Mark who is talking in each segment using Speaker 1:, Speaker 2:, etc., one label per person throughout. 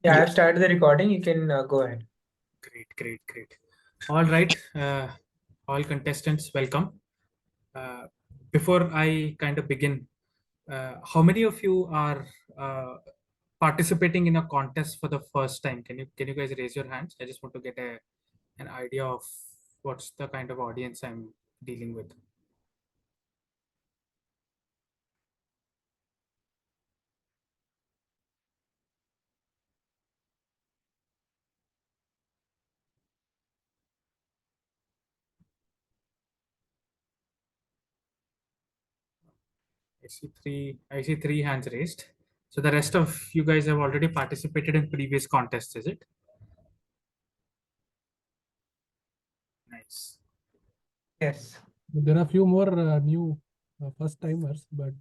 Speaker 1: Yeah,
Speaker 2: Yeah.
Speaker 1: I've started the recording. You can go ahead.
Speaker 2: Great. All right. All contestants, welcome. Uh, Before I kind of begin, how many of you are uh, participating in a contest for the first time? Can you guys raise your hands? I just want to get an idea of what's the kind of audience I'm dealing with. I see three hands raised. So the rest of you guys have already participated in previous contests, is it? Nice.
Speaker 1: Yes.
Speaker 3: There are a few more new first timers, but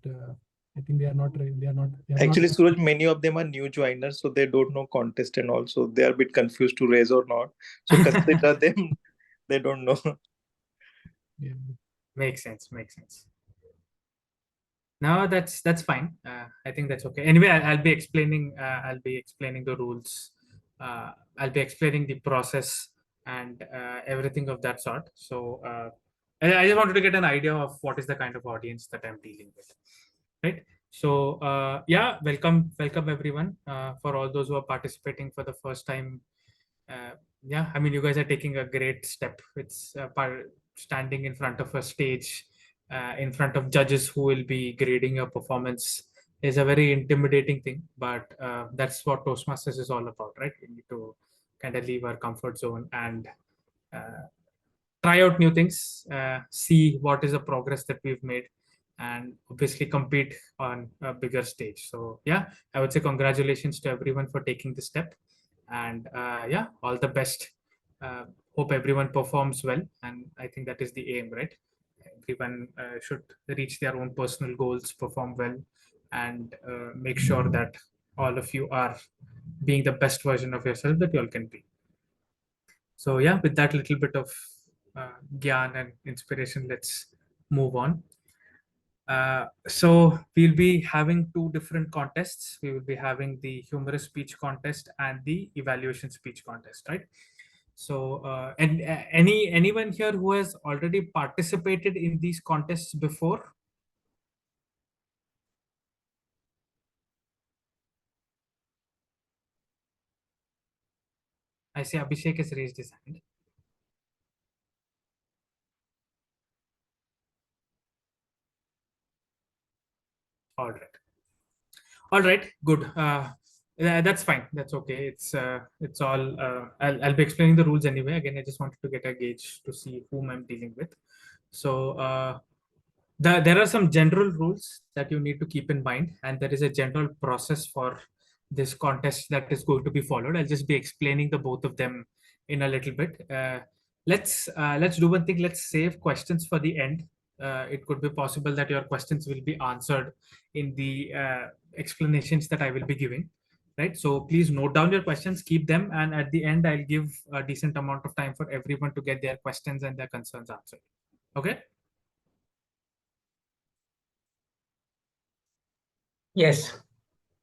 Speaker 3: I think they are not. They are not. They are
Speaker 4: Actually,
Speaker 3: not.
Speaker 4: Suraj, many of them are new joiners, so they don't know contest and also they are a bit confused to raise or not. So consider them, they don't know.
Speaker 3: Yeah.
Speaker 2: Makes sense. No, that's fine. I think that's okay. Anyway, I'll be explaining. I'll be explaining the rules. I'll be explaining the process and everything of that sort. So I just wanted to get an idea of what is the kind of audience that I'm dealing with, right? So yeah, welcome everyone. For all those who are participating for the first time, yeah, I mean, you guys are taking a great step. It's standing in front of a stage, in front of judges who will be grading your performance is a very intimidating thing, but that's what Toastmasters is all about, right? We need to kind of leave our comfort zone and uh, try out new things, see what is the progress that we've made, and obviously compete on a bigger stage. So yeah, I would say congratulations to everyone for taking the step, and yeah, all the best. Hope everyone performs well, and I think that is the aim, right? Everyone should reach their own personal goals, perform well, and make sure that all of you are being the best version of yourself that you all can be. So yeah, with that little bit of gyan and inspiration, let's move on. So we'll be having two different contests. We will be having the humorous speech contest and the evaluation speech contest, right? So and anyone here who has already participated in these contests before? I see Abhishek has raised his hand. All right, good. That's fine. That's okay. It's all. I'll be explaining the rules anyway. Again, I just wanted to get a gauge to see whom I'm dealing with. So there are some general rules that you need to keep in mind, and there is a general process for this contest that is going to be followed. I'll just be explaining the both of them in a little bit. Let's do one thing. Let's save questions for the end. It could be possible that your questions will be answered in the explanations that I will be giving. Right. So please note down your questions, keep them, and at the end, I'll give a decent amount of time for everyone to get their questions and their concerns answered. Okay.
Speaker 1: Yes.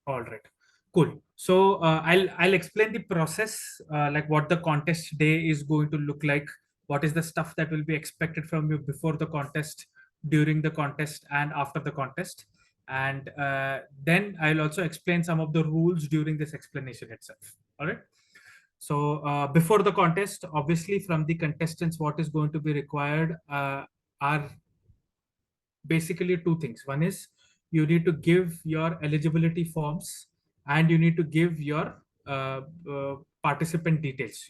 Speaker 2: All right, cool. So I'll explain the process, like what the contest day is going to look like. What is the stuff that will be expected from you before the contest, during the contest, and after the contest. And then I'll also explain some of the rules during this explanation itself. All right. So before the contest, obviously from the contestants, what is going to be required are basically two things. One is you need to give your eligibility forms and you need to give your participant details.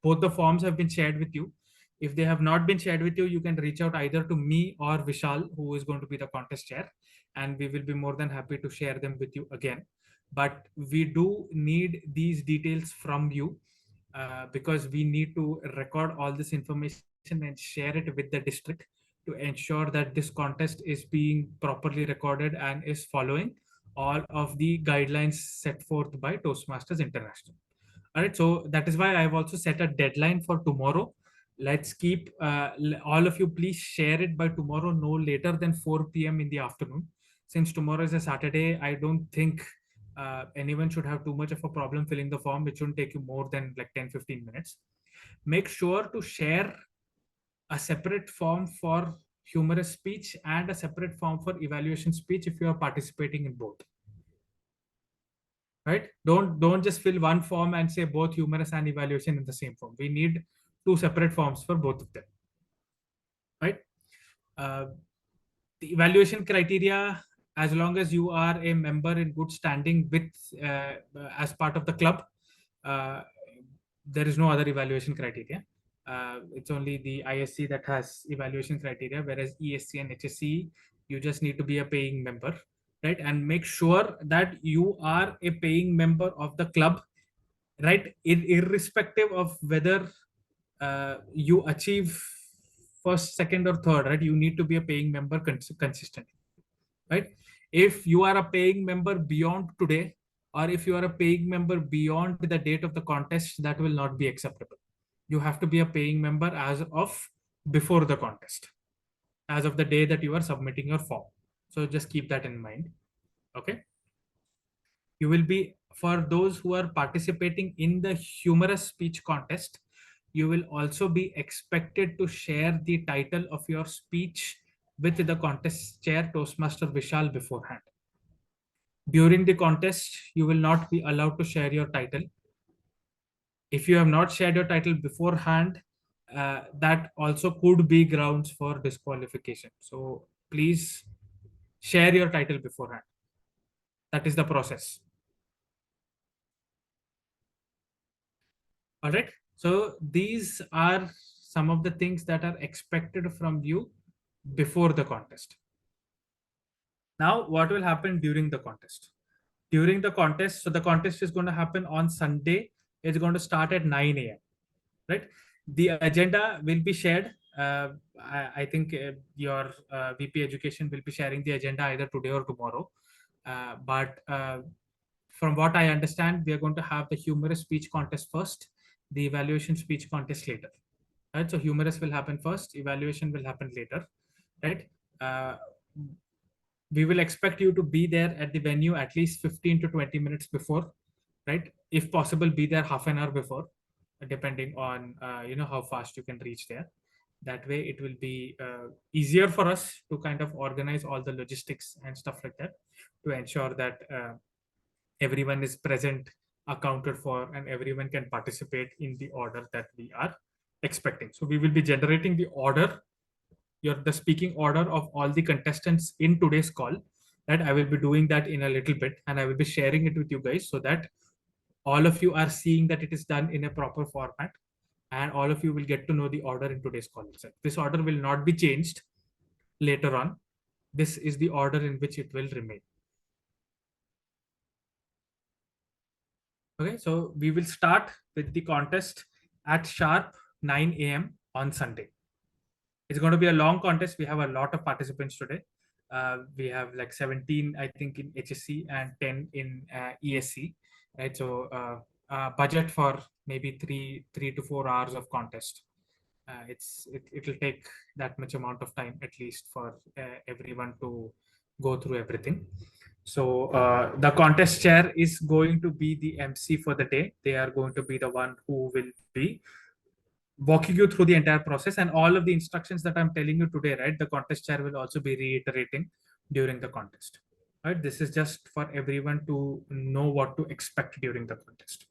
Speaker 2: Both the forms have been shared with you. If they have not been shared with you, you can reach out either to me or Vishal, who is going to be the contest chair, and we will be more than happy to share them with you again. But we do need these details from you because we need to record all this information and share it with the district to ensure that this contest is being properly recorded and is following all of the guidelines set forth by Toastmasters International. All right, so that is why I've also set a deadline for tomorrow. Let's keep all of you please share it by tomorrow, no later than 4 p.m. in the afternoon. Since tomorrow is a Saturday, I don't think anyone should have too much of a problem filling the form. It shouldn't take you more than like 10-15 minutes. Make sure to share a separate form for humorous speech and a separate form for evaluation speech if you are participating in both. Right? Don't just fill one form and say both humorous and evaluation in the same form. We need two separate forms for both of them. Right? The evaluation criteria, as long as you are a member in good standing with as part of the club, there is no other evaluation criteria. It's only the ISC that has evaluation criteria, whereas ESC and HSC, you just need to be a paying member, right? And make sure that you are a paying member of the club, right? Irrespective of whether you achieve first, second, or third, right? You need to be a paying member consistently, right? If you are a paying member beyond today, or if you are a paying member beyond the date of the contest, that will not be acceptable. You have to be a paying member as of before the contest, as of the day that you are submitting your form. So just keep that in mind. Okay. You will be, for those who are participating in the humorous speech contest, you will also be expected to share the title of your speech with the contest chair, Toastmaster Vishal, beforehand. During the contest, you will not be allowed to share your title. If you have not shared your title beforehand, that also could be grounds for disqualification. So please share your title beforehand. That is the process. All right. So these are some of the things that are expected from you before the contest. Now, what will happen during the contest? During the contest, so the contest is going to happen on Sunday. It's going to start at 9 a.m. Right? The agenda will be shared. I think your VP Education will be sharing the agenda either today or tomorrow. But from what I understand, we are going to have the humorous speech contest first, the evaluation speech contest later. Right? So humorous will happen first, evaluation will happen later. Right? We will expect you to be there at the venue at least 15 to 20 minutes before, right? If possible, be there half an hour before, depending on how fast you can reach there. That way it will be easier for us to kind of organize all the logistics and stuff like that, to ensure that everyone is present, accounted for, and everyone can participate in the order that we are expecting. So we will be generating the order, the speaking order of all the contestants in today's call. That I will be doing that in a little bit, and I will be sharing it with you guys so that all of you are seeing that it is done in a proper format, and all of you will get to know the order in today's call itself. This order will not be changed later on. This is the order in which it will remain. Okay, so we will start with the contest at sharp 9 a.m. on Sunday. It's going to be a long contest. We have a lot of participants today. We have like 17, I think, in HSC and 10 in ESC, right? So budget for maybe three to 4 hours of contest. It'll take that much amount of time at least for everyone to go through everything. So the contest chair is going to be the MC for the day. They are going to be the one who will be walking you through the entire process, and all of the instructions that I'm telling you today, right? The contest chair will also be reiterating during the contest, right? This is just for everyone to know what to expect during the contest.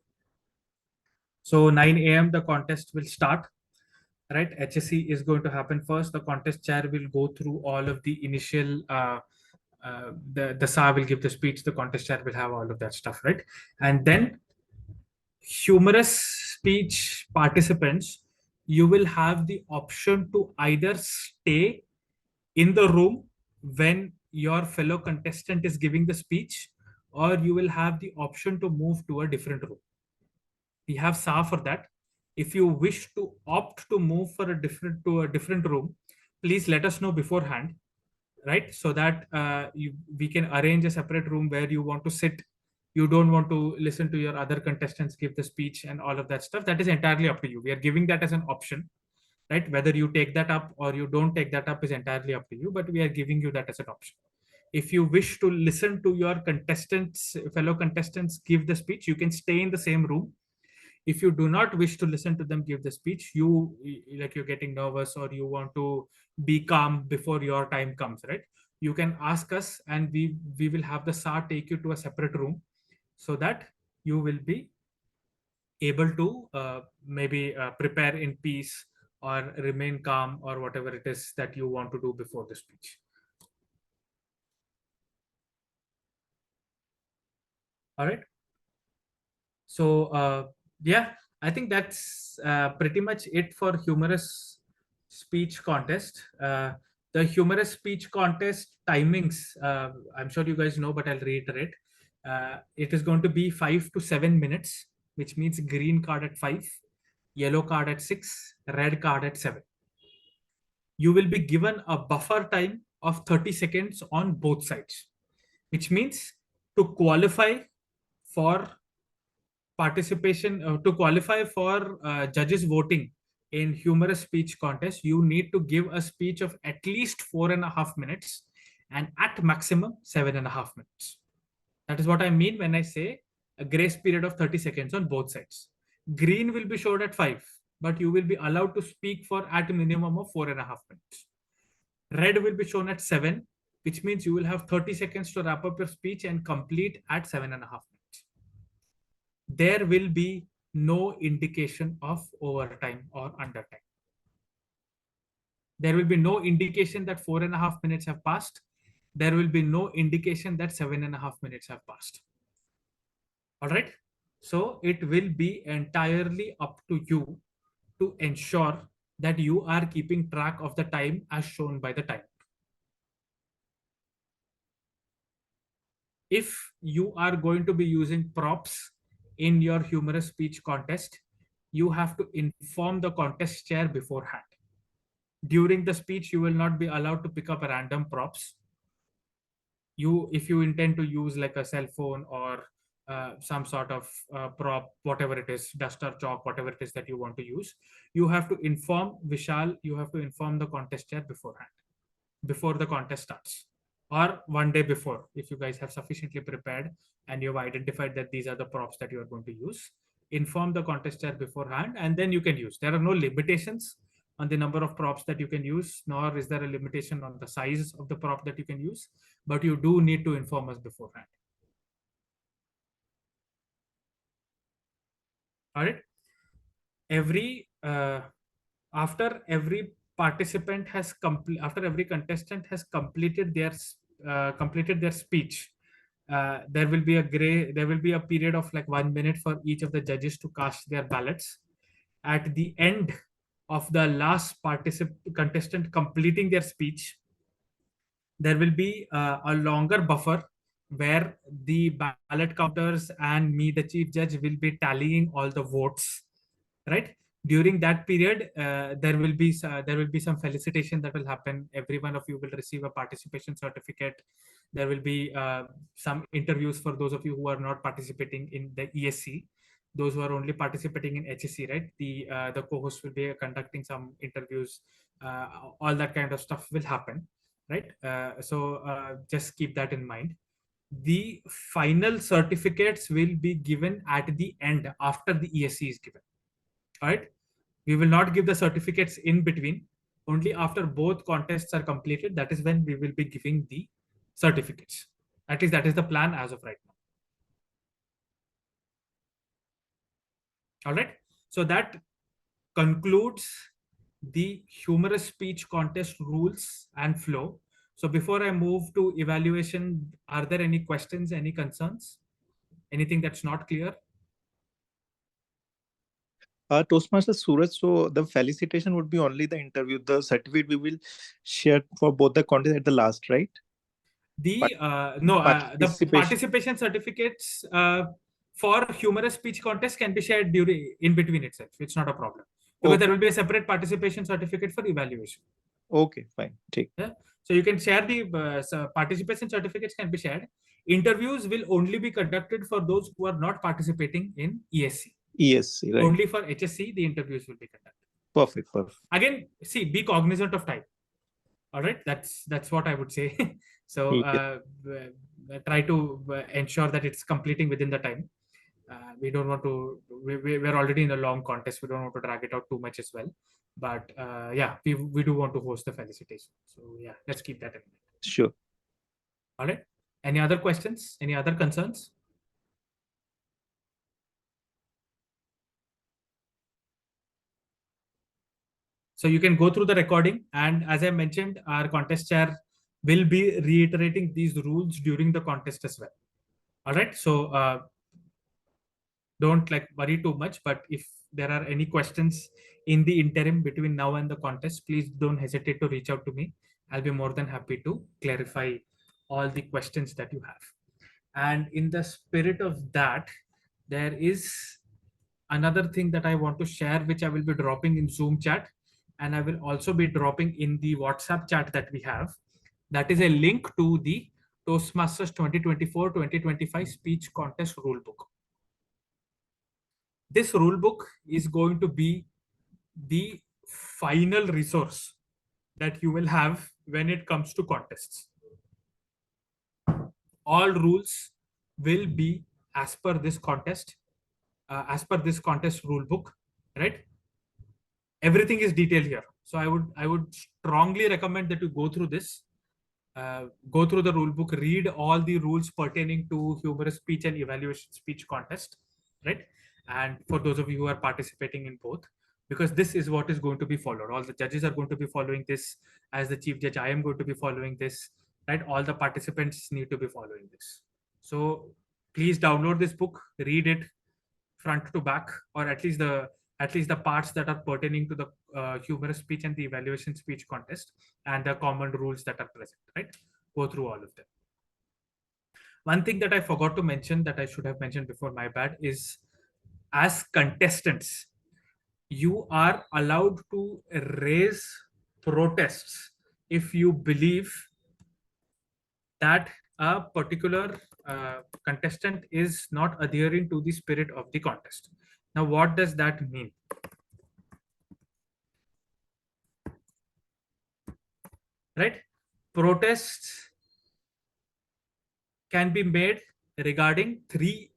Speaker 2: So 9 a.m. the contest will start, right? HSC is going to happen first. The contest chair will go through all of the initial, the SAR will give the speech, the contest chair will have all of that stuff, right? And then humorous speech participants, you will have the option to either stay in the room when your fellow contestant is giving the speech, or you will have the option to move to a different room. We have SAR for that. If you wish to opt to move to a different room, please let us know beforehand, right? So that we can arrange a separate room where you want to sit. You don't want to listen to your other contestants give the speech and all of that stuff. That is entirely up to you. We are giving that as an option, right? Whether you take that up or you don't take that up is entirely up to you, but we are giving you that as an option. If you wish to listen to your fellow contestants give the speech, you can stay in the same room. If you do not wish to listen to them give the speech, like you're getting nervous or you want to be calm before your time comes, right? You can ask us and we will have the SAR take you to a separate room so that you will be able to maybe prepare in peace or remain calm or whatever it is that you want to do before the speech. All right. So yeah, I think that's pretty much it for humorous speech contest. The humorous speech contest timings, I'm sure you guys know, but I'll reiterate. It is going to be 5 to 7 minutes, which means green card at 5, yellow card at 6, red card at 7. You will be given a buffer time of 30 seconds on both sides, which means to qualify for participation, to qualify for judges voting in humorous speech contest, you need to give a speech of at least 4.5 minutes and at maximum 7.5 minutes. That is what I mean when I say a grace period of 30 seconds on both sides. Green will be showed at 5, but you will be allowed to speak for at a minimum of 4.5 minutes. Red will be shown at 7, which means you will have 30 seconds to wrap up your speech and complete at 7.5 minutes. There will be no indication of overtime or undertime. There will be no indication that 4.5 minutes have passed. There will be no indication that 7.5 minutes have passed. All right. So it will be entirely up to you to ensure that you are keeping track of the time as shown by the timer. If you are going to be using props in your humorous speech contest, you have to inform the contest chair beforehand. During the speech, you will not be allowed to pick up random props. If you intend to use like a cell phone or some sort of prop, whatever it is, duster, chalk, whatever it is that you want to use, you have to inform Vishal, you have to inform the contest chair beforehand, before the contest starts, or one day before, if you guys have sufficiently prepared and you've identified that these are the props that you are going to use. Inform the contest chair beforehand and then you can use. There are no limitations on the number of props that you can use, nor is there a limitation on the size of the prop that you can use, but you do need to inform us beforehand. All right. After every participant has after every contestant has completed their speech, there will be a period of like 1 minute for each of the judges to cast their ballots. At the end of the last contestant completing their speech, there will be a longer buffer where the ballot counters and me, the chief judge, will be tallying all the votes, right? During that period, there will be some felicitation that will happen. Every one of you will receive a participation certificate. There will be some interviews for those of you who are not participating in the ESC. Those who are only participating in HSC, right? The co-host will be conducting some interviews. All that kind of stuff will happen, right? So just keep that in mind. The final certificates will be given at the end after the ESC is given. All right. We will not give the certificates in between. Only after both contests are completed, that is when we will be giving the certificates. At least that is the plan as of right now. All right. So that concludes the humorous speech contest rules and flow. So before I move to evaluation, are there any questions, any concerns, anything that's not clear?
Speaker 4: Toastmaster Suraj, so the felicitation would be only the interview. The certificate we will share for both the contests at the last, right?
Speaker 2: The participation certificates for humorous speech contest can be shared in between itself. It's not a problem because there will be a separate participation certificate for evaluation.
Speaker 4: Okay, fine. Take.
Speaker 2: Yeah. So you can share the participation certificates can be shared. Interviews will only be conducted for those who are not participating in ESC.
Speaker 4: ESC, right?
Speaker 2: Only for HSC, the interviews will be conducted.
Speaker 4: Perfect.
Speaker 2: Again, see, be cognizant of time. All right, that's what I would say. So
Speaker 4: Yes.
Speaker 2: try to ensure that it's completing within the time. We don't want to, we're already in a long contest. We don't want to drag it out too much as well. But yeah, we do want to host the felicitation. So yeah, let's keep that in mind.
Speaker 4: Sure.
Speaker 2: All right. Any other questions? Any other concerns? So you can go through the recording, and as I mentioned, our contest chair will be reiterating these rules during the contest as well. All right. So don't like worry too much, but if there are any questions in the interim between now and the contest, please don't hesitate to reach out to me. I'll be more than happy to clarify all the questions that you have. And in the spirit of that, there is another thing that I want to share, which I will be dropping in Zoom chat, and I will also be dropping in the WhatsApp chat that we have. That is a link to the Toastmasters 2024-2025 speech contest rulebook. This rulebook is going to be the final resource that you will have when it comes to contests. All rules will be as per this contest, as per this contest rulebook, right? Everything is detailed here. So I would strongly recommend that you go through this, go through the rule book, read all the rules pertaining to humorous speech and evaluation speech contest, right? And for those of you who are participating in both, because this is what is going to be followed. All the judges are going to be following this. As the chief judge, I am going to be following this, right? All the participants need to be following this. So please download this book, read it front to back, or at least the parts that are pertaining to the humorous speech and the evaluation speech contest and the common rules that are present, right? Go through all of them. One thing that I forgot to mention that I should have mentioned before, my bad, is as contestants, you are allowed to raise protests if you believe that a particular contestant is not adhering to the spirit of the contest. Now, what does that mean? Right? Protests can be made regarding 3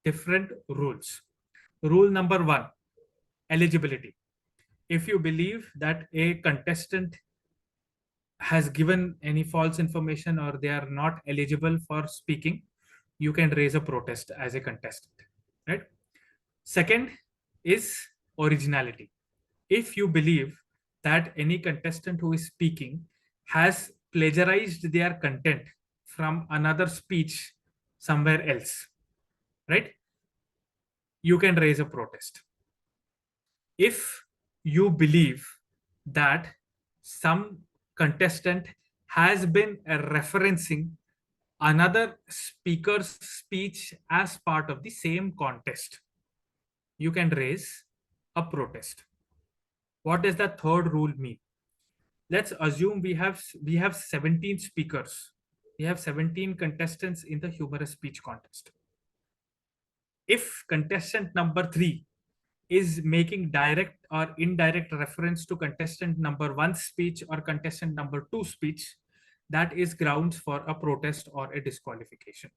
Speaker 2: different rules. Rule number 1, eligibility. If you believe that a contestant has given any false information or they are not eligible for speaking, you can raise a protest as a contestant, right? Second is originality. If you believe that any contestant who is speaking has plagiarized their content from another speech somewhere else, right? You can raise a protest. If you believe that some contestant has been referencing another speaker's speech as part of the same contest, you can raise a protest. What does the third rule mean? Let's assume we have 17 speakers. We have 17 contestants in the humorous speech contest. If contestant number 3 is making direct or indirect reference to contestant number 1's speech or contestant number 2's speech, that is grounds for a protest or a disqualification.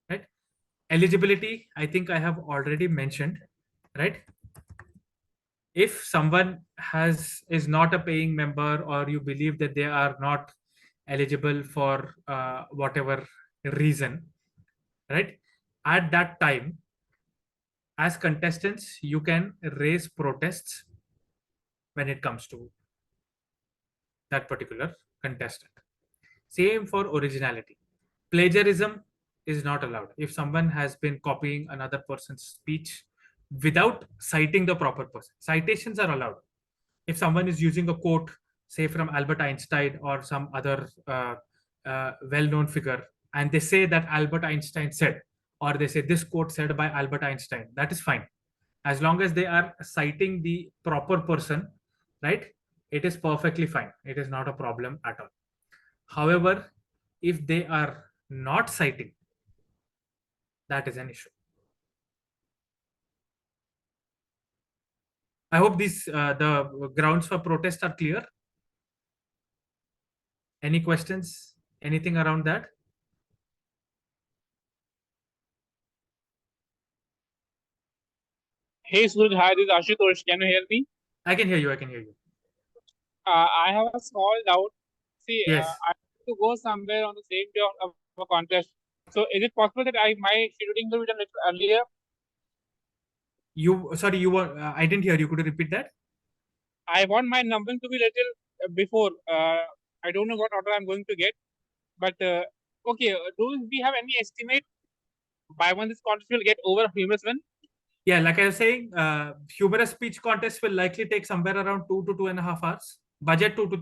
Speaker 2: Right? Eligibility, I think I have already mentioned, right? If someone is not a paying member, or you believe that they are not eligible for whatever reason, right? At that time, as contestants, you can raise protests when it comes to that particular contestant. Same for originality. Plagiarism is not allowed. If someone has been copying another person's speech without citing the proper person, citations are allowed. If someone is using a quote, say from Albert Einstein or some other well-known figure, and they say that Albert Einstein said, or they say this quote said by Albert Einstein, that is fine. As long as they are citing the proper person, right? It is perfectly fine. It is not a problem at all. However, if they are not citing, that is an issue. I hope these the grounds for protest are clear. Any questions? Anything around that?
Speaker 5: Hey Suraj, hi, this is Ashutosh. Can you hear me?
Speaker 2: I can hear you. I can hear you.
Speaker 5: I have a small doubt. See,
Speaker 2: Yes.
Speaker 5: I have to go somewhere on the same day of a contest. So, is it possible that my scheduling will be done a little earlier?
Speaker 2: Sorry, you were. I didn't hear you. Could you repeat that?
Speaker 5: I want my numbering to be little before. I don't know what order I'm going to get, but okay. Do we have any estimate by when this contest will get over? Humorous one.
Speaker 2: Yeah, like I was saying, humorous speech contest will likely take somewhere around 2 to 2.5 hours. Budget 2 to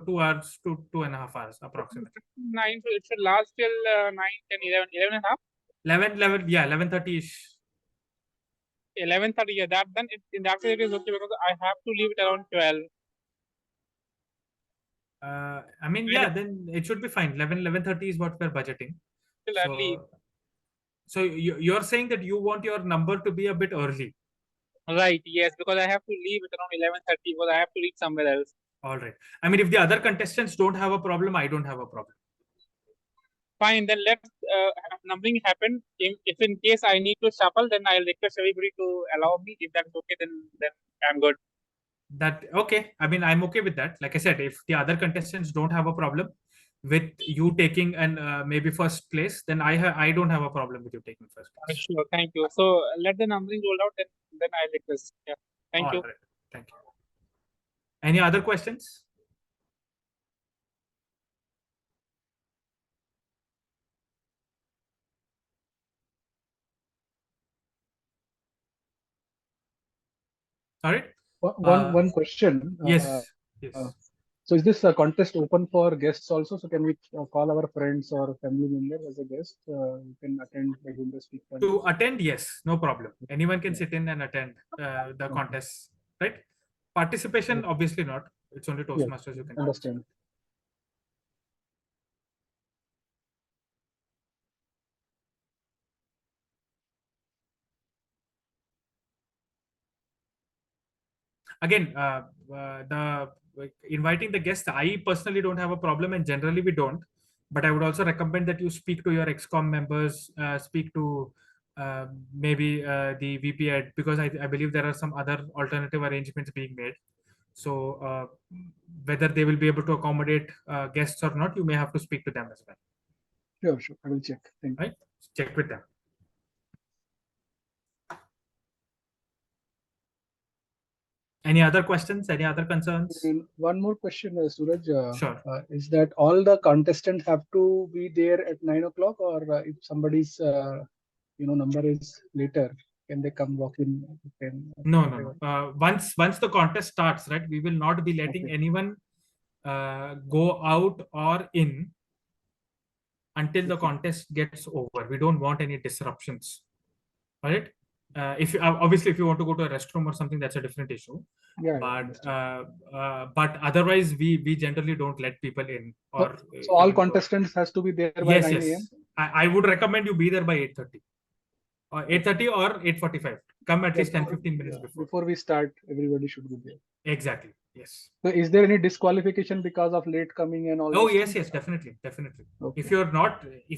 Speaker 2: 2 hours to 2.5 hours approximately.
Speaker 5: 9, so it should last till 9, 10, 11, 11 and a half.
Speaker 2: 11, yeah, 11:30ish.
Speaker 5: 11:30. Yeah, that then in that case it is okay because I have to leave it around 12.
Speaker 2: I mean, yeah, then it should be fine. 11:30 is what we're budgeting.
Speaker 5: Till early.
Speaker 2: So you're saying that you want your number to be a bit early.
Speaker 5: Right, yes, because I have to leave at around 11:30 because I have to reach somewhere else.
Speaker 2: All right. I mean, if the other contestants don't have a problem, I don't have a problem.
Speaker 5: Fine, then let's have numbering happen. If in case I need to shuffle, then I'll request everybody to allow me. If that's okay, then I'm good.
Speaker 2: That okay. I mean, I'm okay with that. Like I said, if the other contestants don't have a problem with you taking and maybe first place, then I don't have a problem with you taking first place.
Speaker 5: Sure, thank you. So let the numbering roll out, then I'll request. Yeah, thank you.
Speaker 2: All right. Thank you. Any other questions? All right.
Speaker 3: One question.
Speaker 2: Yes. Yes.
Speaker 3: So is this contest open for guests also? So can we call our friends or family members as a guest? You can attend the Humorous Speech Contest.
Speaker 2: To attend, yes, no problem. Anyone can sit in and attend the contest, right? Participation, obviously not. It's only Toastmasters you can
Speaker 3: understand.
Speaker 2: Again, inviting the guests, I personally don't have a problem, and generally we don't. But I would also recommend that you speak to your XCOM members, speak to maybe the VP Ed, because I believe there are some other alternative arrangements being made. So whether they will be able to accommodate guests or not, you may have to speak to them as well.
Speaker 3: Sure. I will check. Thank you.
Speaker 2: Right? Check with them. Any other questions? Any other concerns?
Speaker 3: And one more question, Suraj.
Speaker 2: Sure.
Speaker 3: Is that all the contestants have to be there at 9 o'clock, or if somebody's number is later, can they come walk in?
Speaker 2: No. Once the contest starts, right, we will not be letting anyone go out or in until the contest gets over. We don't want any disruptions. Right? If obviously if you want to go to a restroom or something, that's a different issue. But otherwise, we generally don't let people in. Or
Speaker 3: so all contestants has to be there by 9 a.m.
Speaker 2: Yes. I would recommend you be there by 8:30. 8:30 or 8:45. Come at least 10-15 minutes before.
Speaker 3: Before we start, everybody should be there.
Speaker 2: Exactly. Yes.
Speaker 3: So is there any disqualification because of late coming and all?
Speaker 2: Oh, yes, definitely.
Speaker 3: Okay.
Speaker 2: If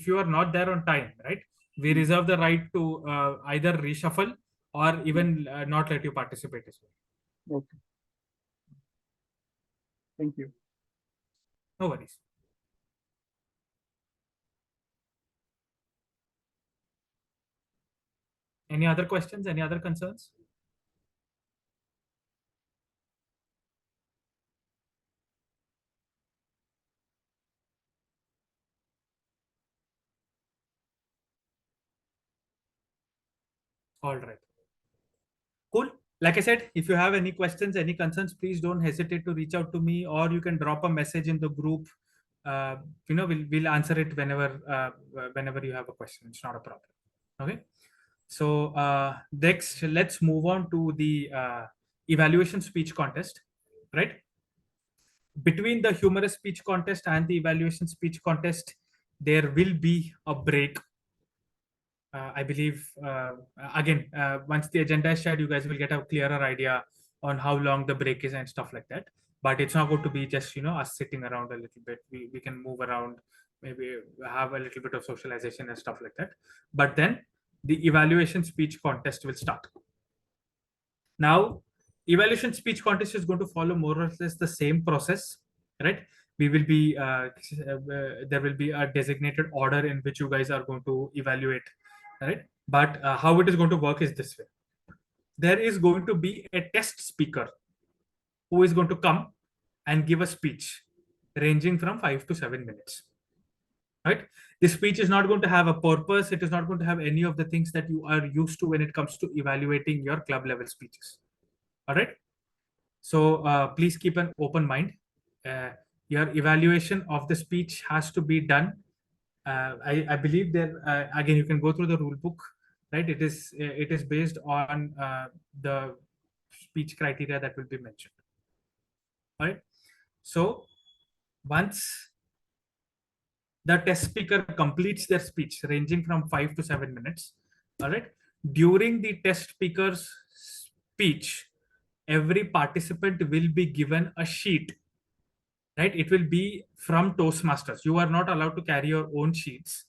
Speaker 2: you are not there on time, right, we reserve the right to either reshuffle or even not let you participate as well.
Speaker 3: Okay. Thank you.
Speaker 2: No worries. Any other questions? Any other concerns? All right. Cool. Like I said, if you have any questions, any concerns, please don't hesitate to reach out to me, or you can drop a message in the group. We'll answer it whenever you have a question. It's not a problem. Okay. So next, let's move on to the evaluation speech contest, right? Between the humorous speech contest and the evaluation speech contest, there will be a break. I believe, again, once the agenda is shared, you guys will get a clearer idea on how long the break is and stuff like that. but it's not going to be just, us sitting around a little bit. We can move around, maybe have a little bit of socialization and stuff like that. But then the evaluation speech contest will start. Now, evaluation speech contest is going to follow more or less the same process, right? We will be there will be a designated order in which you guys are going to evaluate, right? But how it is going to work is this way. There is going to be a test speaker who is going to come and give a speech ranging from 5 to 7 minutes, right? This speech is not going to have a purpose. It is not going to have any of the things that you are used to when it comes to evaluating your club level speeches. All right. So please keep an open mind. Your evaluation of the speech has to be done. I believe there, again, you can go through the rule book, right? It is based on the speech criteria that will be mentioned. All right. So once the test speaker completes their speech ranging from 5 to 7 minutes, all right, during the test speaker's speech, every participant will be given a sheet, right? It will be from Toastmasters. You are not allowed to carry your own sheets.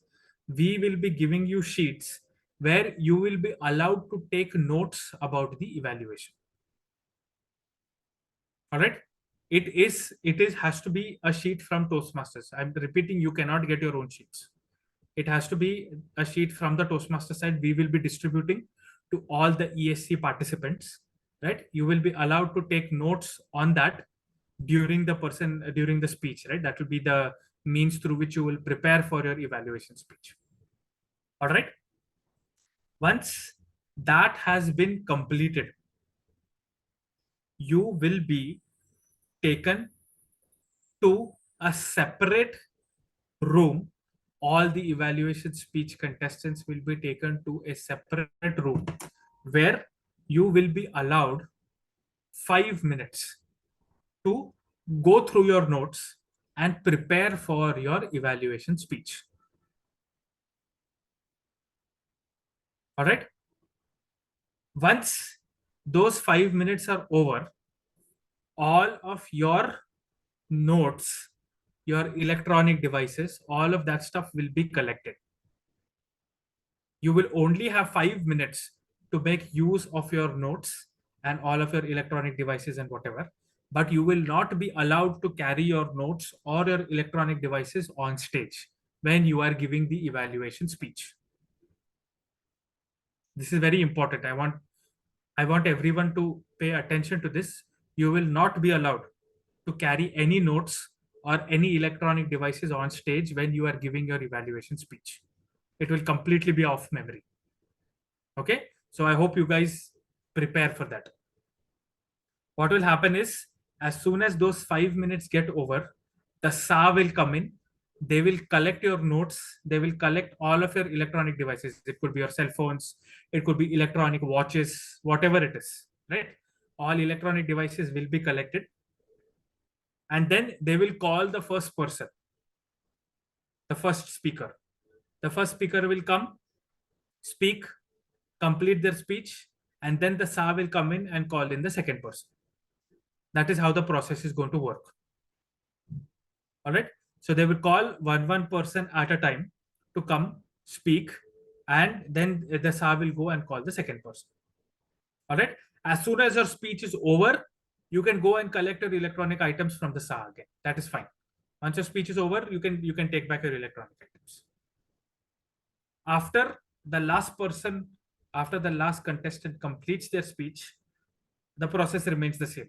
Speaker 2: We will be giving you sheets where you will be allowed to take notes about the evaluation. All right. It has to be a sheet from Toastmasters. I'm repeating, you cannot get your own sheets. It has to be a sheet from the Toastmaster side. We will be distributing to all the ESC participants, right? You will be allowed to take notes on that during the speech, right? That will be the means through which you will prepare for your evaluation speech. All right. Once that has been completed, you will be taken to a separate room. All the evaluation speech contestants will be taken to a separate room where you will be allowed 5 minutes to go through your notes and prepare for your evaluation speech. All right. Once those 5 minutes are over, all of your notes, your electronic devices, all of that stuff will be collected. You will only have 5 minutes to make use of your notes and all of your electronic devices and whatever, but you will not be allowed to carry your notes or your electronic devices on stage when you are giving the evaluation speech. This is very important. I want everyone to pay attention to this. You will not be allowed to carry any notes or any electronic devices on stage when you are giving your evaluation speech. It will completely be off memory. Okay, so I hope you guys prepare for that. What will happen is, as soon as those 5 minutes get over, the SA will come in. They will collect your notes. They will collect all of your electronic devices. It could be your cell phones. It could be electronic watches, whatever it is, right? All electronic devices will be collected. And then they will call the first person, the first speaker. The first speaker will come, speak, complete their speech, and then the SA will come in and call in the second person. That is how the process is going to work. All right. So they will call one person at a time to come speak, and then the SA will go and call the second person. All right. As soon as your speech is over, you can go and collect your electronic items from the SA again. That is fine. Once your speech is over, you can take back your electronic items. After the last contestant completes their speech, the process remains the same.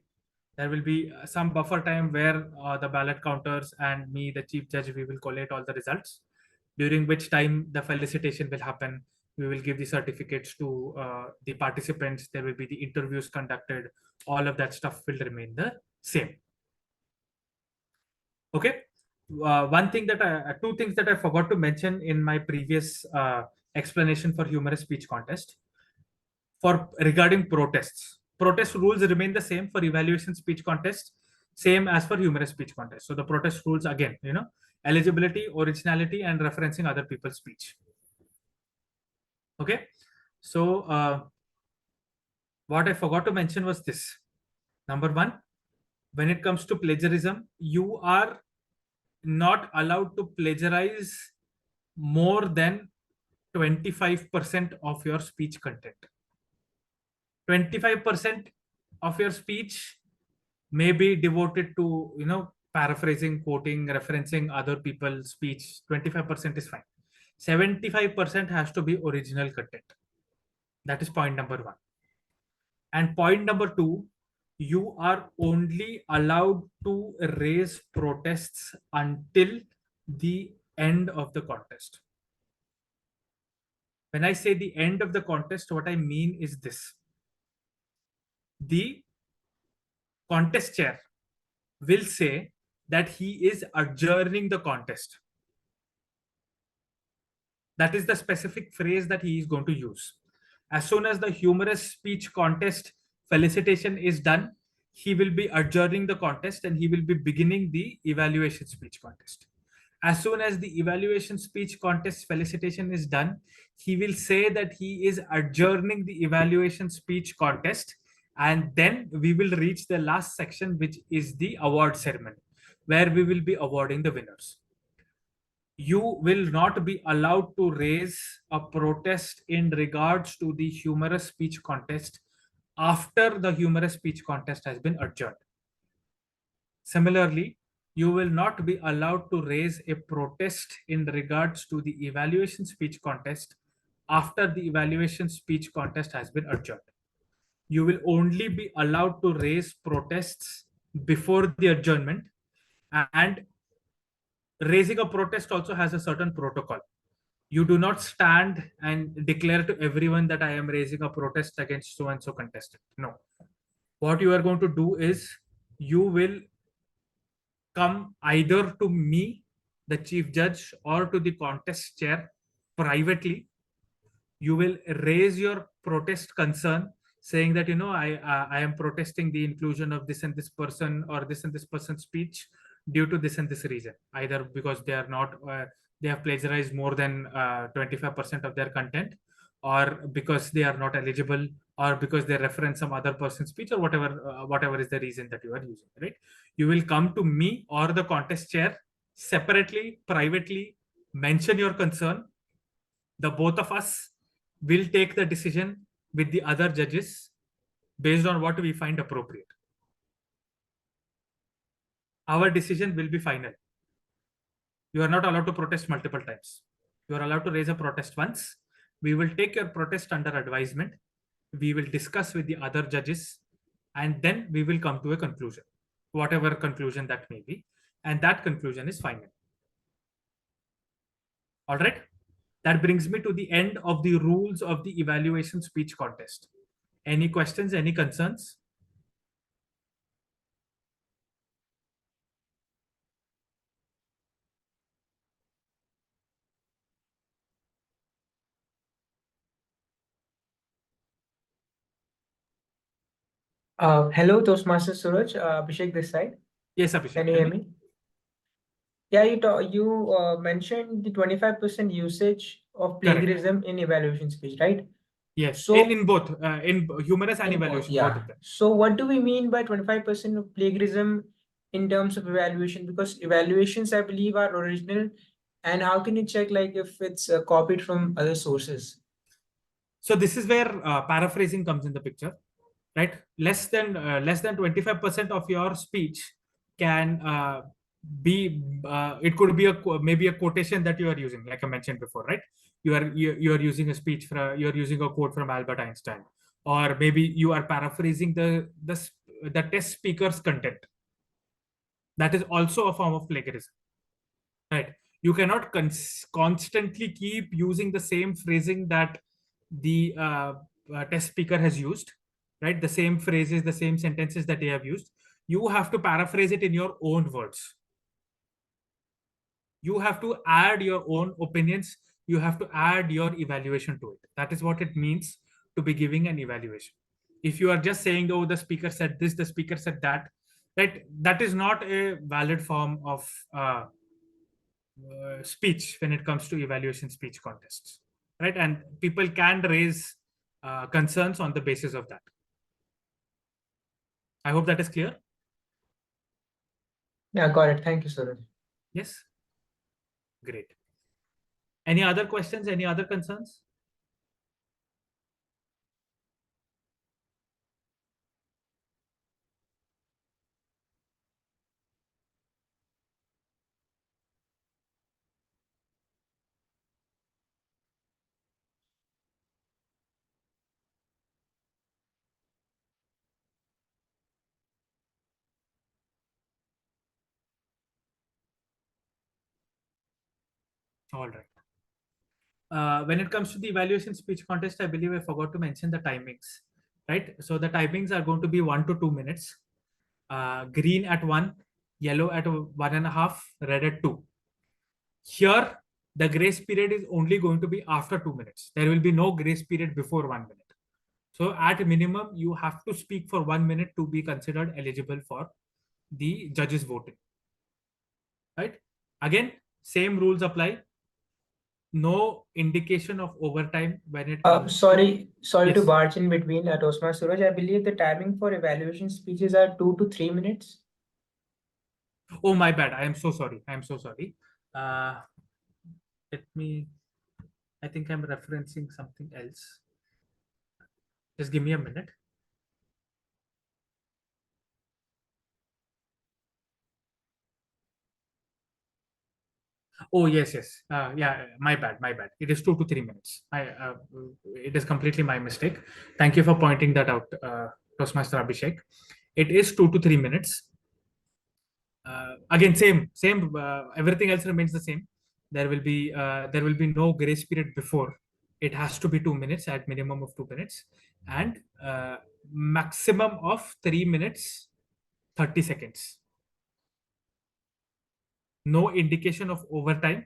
Speaker 2: There will be some buffer time where the ballot counters and me, the chief judge, we will collate all the results, during which time the felicitation will happen. We will give the certificates to the participants. There will be the interviews conducted. All of that stuff will remain the same. Okay. Two things that I forgot to mention in my previous explanation for humorous speech contest. Regarding protests, protest rules remain the same for evaluation speech contest, same as for humorous speech contest. So the protest rules, again, eligibility, originality, and referencing other people's speech. Okay. So what I forgot to mention was this. Number one, when it comes to plagiarism, you are not allowed to plagiarize more than 25% of your speech content. 25% of your speech may be devoted to, paraphrasing, quoting, referencing other people's speech. 25% is fine. 75% has to be original content. That is point number one. And point number two, you are only allowed to raise protests until the end of the contest. When I say the end of the contest, what I mean is this. The contest chair will say that he is adjourning the contest. That is the specific phrase that he is going to use. As soon as the humorous speech contest felicitation is done, he will be adjourning the contest and he will be beginning the evaluation speech contest. As soon as the evaluation speech contest felicitation is done, he will say that he is adjourning the evaluation speech contest, and then we will reach the last section, which is the award ceremony, where we will be awarding the winners. You will not be allowed to raise a protest in regards to the humorous speech contest after the humorous speech contest has been adjourned. Similarly, you will not be allowed to raise a protest in regards to the evaluation speech contest after the evaluation speech contest has been adjourned. You will only be allowed to raise protests before the adjournment, and raising a protest also has a certain protocol. You do not stand and declare to everyone that I am raising a protest against so and so contestant. No. What you are going to do is you will come either to me, the chief judge, or to the contest chair privately. You will raise your protest concern, saying that, I am protesting the inclusion of this and this person or this and this person's speech due to this and this reason, either because they are not they have plagiarized more than 25% of their content, or because they are not eligible, or because they reference some other person's speech, or whatever is the reason that you are using, right? You will come to me or the contest chair separately, privately, mention your concern. The both of us will take the decision with the other judges based on what we find appropriate. Our decision will be final. You are not allowed to protest multiple times. You are allowed to raise a protest once. We will take your protest under advisement. We will discuss with the other judges, and then we will come to a conclusion, whatever conclusion that may be. And that conclusion is final. All right. That brings me to the end of the rules of the evaluation speech contest. Any questions, any concerns?
Speaker 1: Hello, Toastmaster Suraj. Abhishek this side.
Speaker 2: Yes, Abhishek.
Speaker 1: Can you hear me? Yeah, you mentioned the 25% usage of plagiarism in evaluation speech, right?
Speaker 2: Yes.
Speaker 1: So
Speaker 2: in both, in humorous and
Speaker 1: in both,
Speaker 2: evaluation,
Speaker 1: yeah.
Speaker 2: both of them.
Speaker 1: So what do we mean by 25% of plagiarism in terms of evaluation? Because evaluations, I believe, are original. And how can you check like if it's copied from other sources?
Speaker 2: So this is where paraphrasing comes in the picture, right? Less than 25% of your speech can be it could be maybe a quotation that you are using, like I mentioned before, right? You are using a speech from, you're using a quote from Albert Einstein, or maybe you are paraphrasing the test speaker's content. That is also a form of plagiarism, right? You cannot constantly keep using the same phrasing that the test speaker has used, right? The same phrases, the same sentences that they have used. You have to paraphrase it in your own words. You have to add your own opinions. You have to add your evaluation to it. That is what it means to be giving an evaluation. If you are just saying, oh, the speaker said this, the speaker said that, right? That is not a valid form of speech when it comes to evaluation speech contests, right? And people can raise concerns on the basis of that. I hope that is clear.
Speaker 1: Yeah, got it. Thank you, Suraj.
Speaker 2: Yes. Great. Any other questions? Any other concerns? All right. When it comes to the evaluation speech contest, I believe I forgot to mention the timings, right? So the timings are going to be 1 to 2 minutes. Green at 1, yellow at 1.5, red at 2. Here, the grace period is only going to be after 2 minutes. There will be no grace period before 1 minute. So at minimum, you have to speak for 1 minute to be considered eligible for the judges voting. Right? Again, same rules apply. No indication of overtime when it comes.
Speaker 1: Sorry to
Speaker 2: Yes.
Speaker 1: barge in between, Toastmaster Suraj. I believe the timing for evaluation speeches are 2 to 3 minutes.
Speaker 2: Oh, my bad. I am so sorry. I am so sorry. Let me. I think I'm referencing something else. Just give me a minute. Oh, yes, yes. Yeah, my bad, my bad. It is 2 to 3 minutes. It is completely my mistake. Thank you for pointing that out, Toastmaster Abhishek. It is 2 to 3 minutes. Again, same. Everything else remains the same. There will be no grace period before. It has to be 2 minutes at minimum of 2 minutes, and maximum of 3 minutes 30 seconds. No indication of overtime.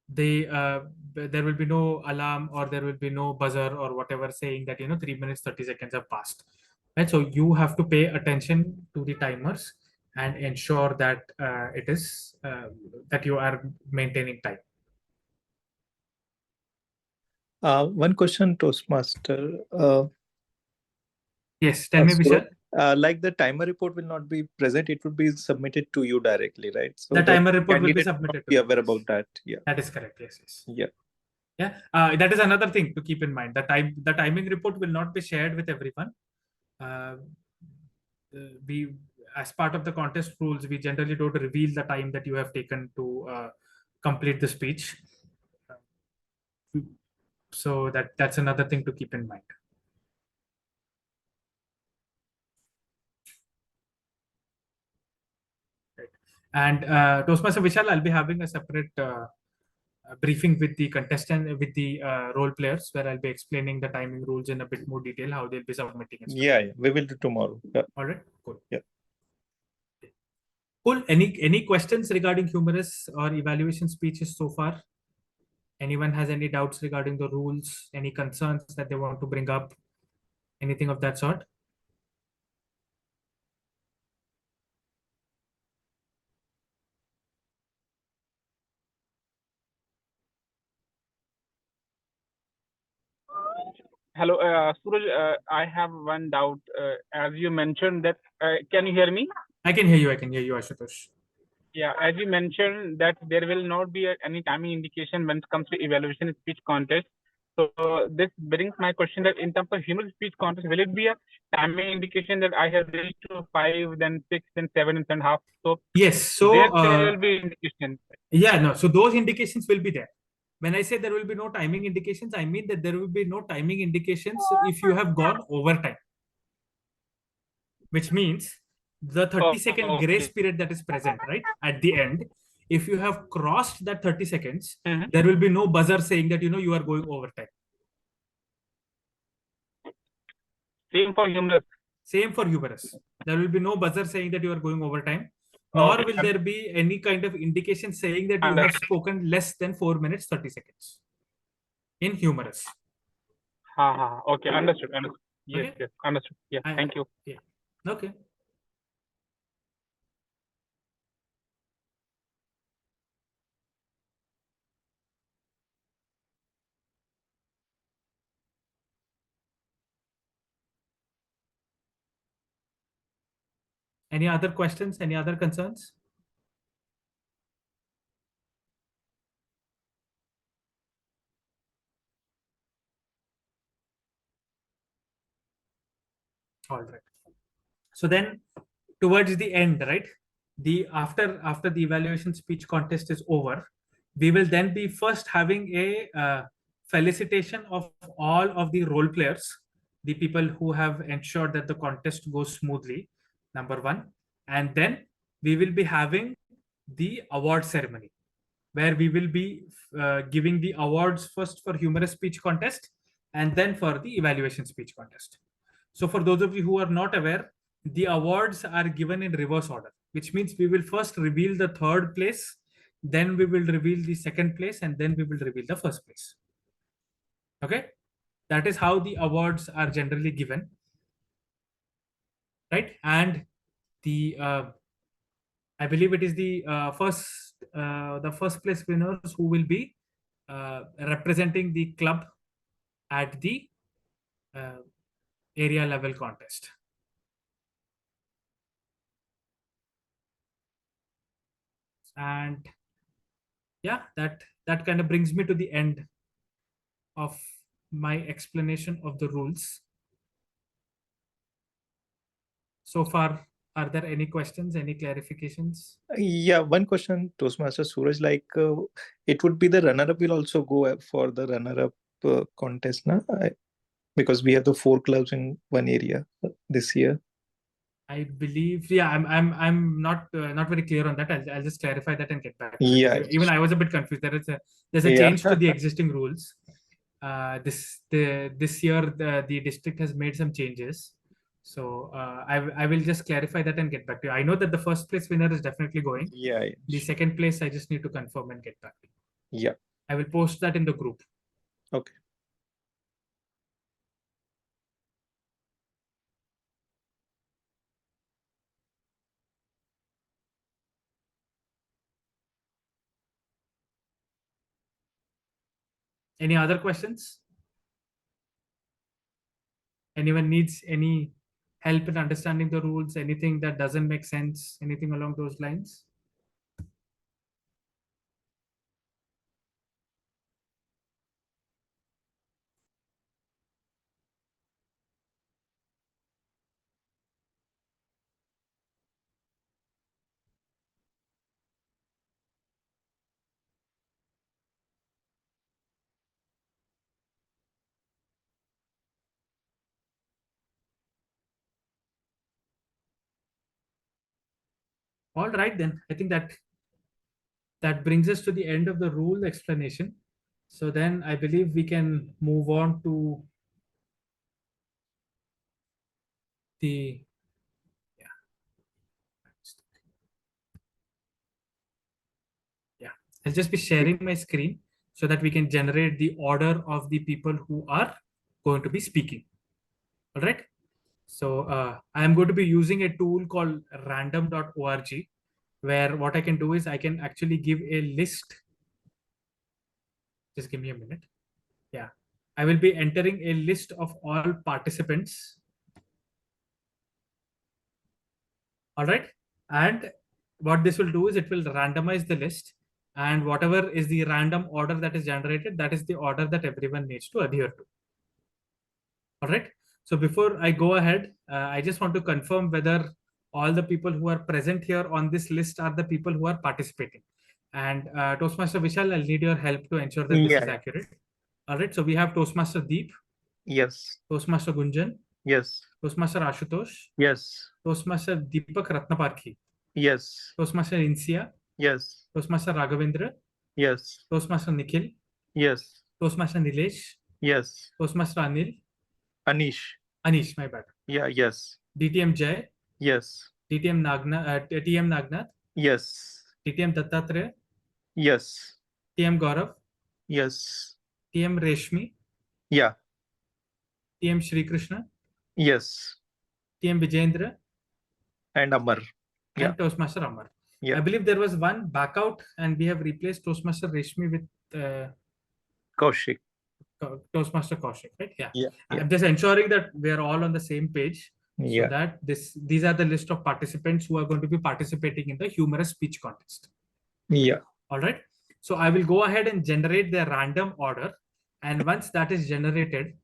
Speaker 2: There will be no alarm, or there will be no buzzer or whatever saying that 3 minutes 30 seconds have passed, right? So you have to pay attention to the timers and ensure that it is that you are maintaining time.
Speaker 4: One question, Toastmaster.
Speaker 2: Yes, tell me, Vishal.
Speaker 4: Like the timer report will not be present; it will be submitted to you directly, right? So
Speaker 2: The
Speaker 4: the
Speaker 2: timer report will be
Speaker 4: candidate
Speaker 2: submitted to
Speaker 4: be
Speaker 2: you.
Speaker 4: aware
Speaker 2: Yes.
Speaker 4: about that. Yeah.
Speaker 2: That is correct. Yes, yes.
Speaker 4: Yeah.
Speaker 2: Yeah. That is another thing to keep in mind. The timing report will not be shared with everyone. We, as part of the contest rules, we generally don't reveal the time that you have taken to complete the speech. So that's another thing to keep in mind. Right. And Toastmaster Vishal, I'll be having a separate briefing with the contestant, with the role players, where I'll be explaining the timing rules in a bit more detail, how they'll be submitting and stuff.
Speaker 4: Yeah, we will do tomorrow. Yeah.
Speaker 2: All right, cool.
Speaker 4: Yeah.
Speaker 2: Cool. Any questions regarding humorous or evaluation speeches so far? Anyone has any doubts regarding the rules? Any concerns that they want to bring up? Anything of that sort?
Speaker 5: Hello, Suraj. I have one doubt. As you mentioned that, can you hear me?
Speaker 2: I can hear you. I can hear you, Ashutosh.
Speaker 5: Yeah, as you mentioned that there will not be any timing indication when it comes to evaluation speech contest. So this brings my question that in terms of humorous speech contest, will it be a timing indication that I have reached to 5, then 6, then 7 and a half? So
Speaker 2: yes. So
Speaker 5: there will be indication.
Speaker 2: yeah, no. So those indications will be there. When I say there will be no timing indications, I mean that there will be no timing indications if you have gone overtime, which means the 30-second grace period that is present, right, at the end. If you have crossed that 30 seconds, there will be no buzzer saying that you are going overtime.
Speaker 5: Same for humorous.
Speaker 2: Same for humorous. There will be no buzzer saying that you are going overtime, nor will there be any kind of indication saying that you have spoken less than 4 minutes 30 seconds in humorous.
Speaker 5: Okay, understood. Yes,
Speaker 2: Okay.
Speaker 5: yes, understood. Yeah, thank you.
Speaker 2: Yeah. Okay. Any other questions? Any other concerns? All right. So then towards the end, right? After the evaluation speech contest is over, we will then be first having a felicitation of all of the role players, the people who have ensured that the contest goes smoothly, number one. And then we will be having the award ceremony, where we will be giving the awards first for humorous speech contest and then for the evaluation speech contest. So for those of you who are not aware, the awards are given in reverse order, which means we will first reveal the third place, then we will reveal the second place, and then we will reveal the first place. Okay, that is how the awards are generally given, right? And the I believe it is the first place winners who will be representing the club at the area level contest. And yeah, that kind of brings me to the end of my explanation of the rules. So far, are there any questions, any clarifications?
Speaker 4: Yeah, one question, Toastmaster Suraj, like it would be the runner-up will also go for the runner-up contest, na? Because we have the 4 clubs in one area this year.
Speaker 2: I believe, yeah, I'm not very clear on that. I'll just clarify that and get back to
Speaker 4: Yeah.
Speaker 2: it. Even I was a bit confused. There's a
Speaker 4: Yeah.
Speaker 2: change to the existing rules. This year the district has made some changes. So I will just clarify that and get back to you. I know that the first place winner is definitely going.
Speaker 4: Yeah.
Speaker 2: The second place, I just need to confirm and get back to you.
Speaker 4: Yeah.
Speaker 2: I will post that in the group.
Speaker 4: Okay.
Speaker 2: Any other questions? Anyone needs any help in understanding the rules? Anything that doesn't make sense? Anything along those lines? All right, then I think that brings us to the end of the rule explanation. So then I believe we can move on to the I'll just be sharing my screen so that we can generate the order of the people who are going to be speaking. All right. So I am going to be using a tool called random.org, where what I can do is I can actually give a list. Just give me a minute. Yeah. I will be entering a list of all participants. All right. And what this will do is it will randomize the list, and whatever is the random order that is generated, that is the order that everyone needs to adhere to. All right. So before I go ahead, I just want to confirm whether all the people who are present here on this list are the people who are participating. And Toastmaster Vishal, I'll need your help to ensure that this is accurate. All right. So we have Toastmaster Deep.
Speaker 4: Yes.
Speaker 2: Toastmaster Gunjan.
Speaker 4: Yes.
Speaker 2: Toastmaster Ashutosh.
Speaker 4: Yes.
Speaker 2: Toastmaster Deepak Ratnaparkhi.
Speaker 4: Yes.
Speaker 2: Toastmaster Insia.
Speaker 4: Yes.
Speaker 2: Toastmaster Raghavendra.
Speaker 4: Yes.
Speaker 2: Toastmaster Nikhil.
Speaker 4: Yes.
Speaker 2: Toastmaster Nilesh.
Speaker 4: Yes.
Speaker 2: Toastmaster Anil.
Speaker 4: Anish,
Speaker 2: my bad.
Speaker 4: Yeah. Yes.
Speaker 2: DTM Jay.
Speaker 4: Yes.
Speaker 2: TM Nagnath.
Speaker 4: Yes.
Speaker 2: TM Dattatreya.
Speaker 4: Yes.
Speaker 2: TM Gaurav.
Speaker 4: Yes.
Speaker 2: TM Reshmi.
Speaker 4: Yeah.
Speaker 2: TM Shri Krishna.
Speaker 4: Yes.
Speaker 2: TM Vijendra.
Speaker 4: And Amar. Yeah.
Speaker 2: And Toastmaster Amar.
Speaker 4: Yeah.
Speaker 2: I believe there was one back out and we have replaced Toastmaster Reshmi with
Speaker 4: Kaushik.
Speaker 2: Toastmaster Kaushik, right? Yeah.
Speaker 4: Yeah.
Speaker 2: I'm just ensuring that we are all on the same page.
Speaker 4: Yeah.
Speaker 2: So that these are the list of participants who are going to be participating in the humorous speech contest.
Speaker 4: Yeah.
Speaker 2: All right. So I will go ahead and generate their random order. And once that is generated,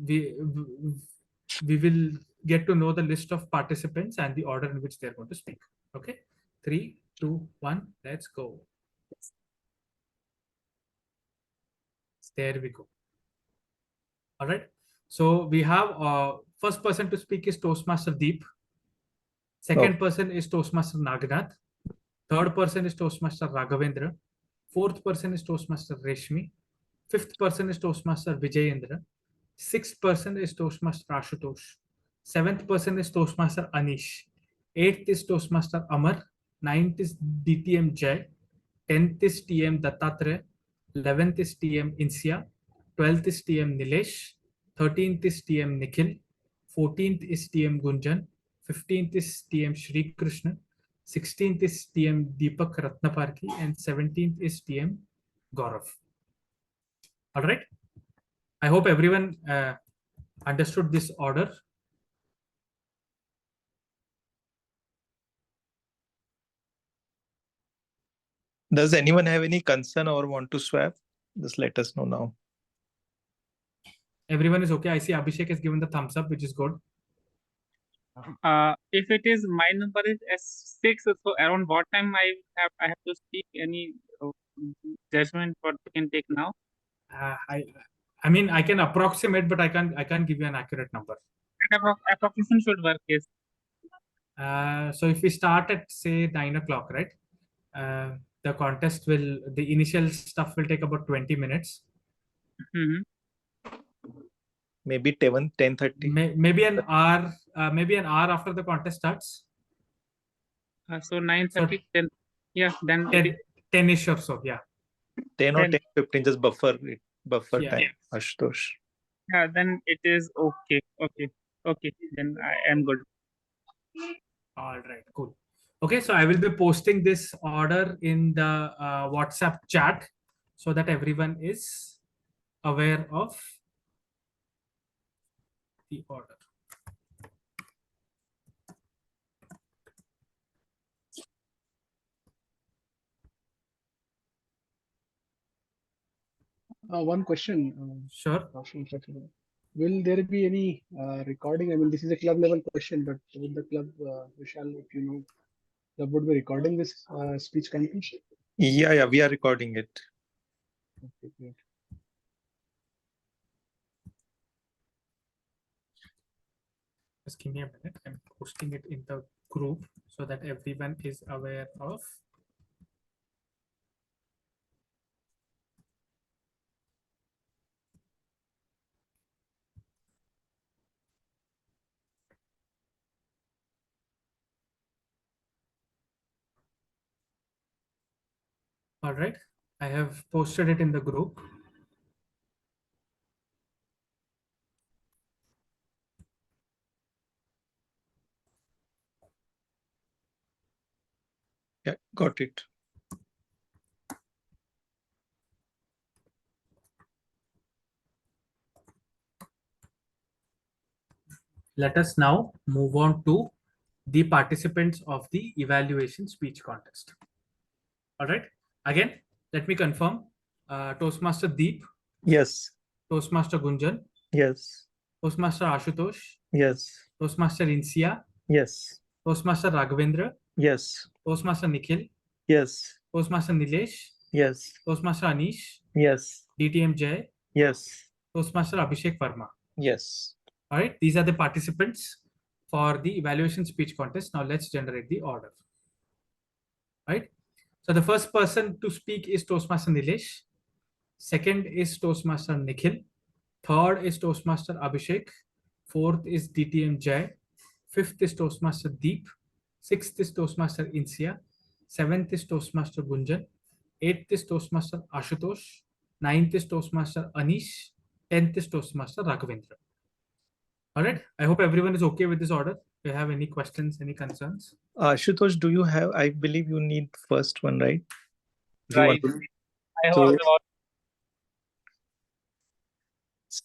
Speaker 2: we will get to know the list of participants and the order in which they're going to speak. Okay. 3, 2, 1, let's go. There we go. All right. So we have first person to speak is Toastmaster Deep. Second person is Toastmaster Naganath. Third person is Toastmaster Raghavendra. Fourth person is Toastmaster Reshmi. Fifth person is Toastmaster Vijayendra. Sixth person is Toastmaster Ashutosh. Seventh person is Toastmaster Anish. Eighth is Toastmaster Amar. Ninth is DTM Jay. 10th is TM Dattatre. 11th is TM Insia. 12th is TM Nilesh. 13th is TM Nikhil. 14th is TM Gunjan. 15th is TM Shri Krishna. 16th is TM Deepak Ratnaparki. And 17th is TM Gaurav. All right. I hope everyone understood this order.
Speaker 4: Does anyone have any concern or want to swap? Just let us know now.
Speaker 2: Everyone is okay. I see Abhishek has given the thumbs up, which is good.
Speaker 5: If it is my number is S6, so around what time I have to speak? Any judgment what we can take now?
Speaker 2: I mean, I can approximate, but I can't give you an accurate number.
Speaker 5: Approximation should work, yes.
Speaker 2: So if we start at say 9 o'clock, right? The contest the initial stuff will take about 20 minutes.
Speaker 5: Mm-hmm.
Speaker 4: Maybe 10:30.
Speaker 2: Maybe an hour. Maybe an hour after the contest starts.
Speaker 5: So 9:30, 10. Yeah, then
Speaker 2: 10-ish or so. Yeah.
Speaker 4: 10 or 10:15, just buffer
Speaker 2: Yeah.
Speaker 4: time, Ashutosh.
Speaker 5: Yeah, then it is okay. Okay. Then I am good.
Speaker 2: All right, cool. Okay, so I will be posting this order in the WhatsApp chat so that everyone is aware of the order.
Speaker 3: One question.
Speaker 2: Sure.
Speaker 3: Will there be any recording? I mean, this is a club level question, but will the club, Vishal, if you know, club would be recording this speech contest?
Speaker 4: Yeah, we are recording it.
Speaker 3: Okay, great.
Speaker 2: Just give me a minute. I'm posting it in the group so that everyone is aware of. All right, I have posted it in the group.
Speaker 4: Yeah, got it.
Speaker 2: Let us now move on to the participants of the evaluation speech contest. All right. Again, let me confirm. Toastmaster Deep.
Speaker 4: Yes.
Speaker 2: Toastmaster Gunjan.
Speaker 4: Yes.
Speaker 2: Toastmaster Ashutosh.
Speaker 4: Yes.
Speaker 2: Toastmaster Insia.
Speaker 4: Yes.
Speaker 2: Toastmaster Raghavendra.
Speaker 4: Yes.
Speaker 2: Toastmaster Nikhil.
Speaker 4: Yes.
Speaker 2: Toastmaster Nilesh.
Speaker 4: Yes.
Speaker 2: Toastmaster Anish.
Speaker 4: Yes.
Speaker 2: DTM Jay.
Speaker 4: Yes.
Speaker 2: Toastmaster Abhishek Verma.
Speaker 4: Yes.
Speaker 2: All right. These are the participants for the evaluation speech contest. Now let's generate the order. Right. So the first person to speak is Toastmaster Nilesh. Second is Toastmaster Nikhil. Third is Toastmaster Abhishek. Fourth is DTM Jay. Fifth is Toastmaster Deep. Sixth is Toastmaster Insia. Seventh is Toastmaster Gunjan. Eighth is Toastmaster Ashutosh. Ninth is Toastmaster Anish. 10th is Toastmaster Raghavendra. All right. I hope everyone is okay with this order. Do you have any questions, any concerns?
Speaker 4: Ashutosh, do you have? I believe you need first one, right?
Speaker 5: Right. I
Speaker 4: So,
Speaker 5: was about.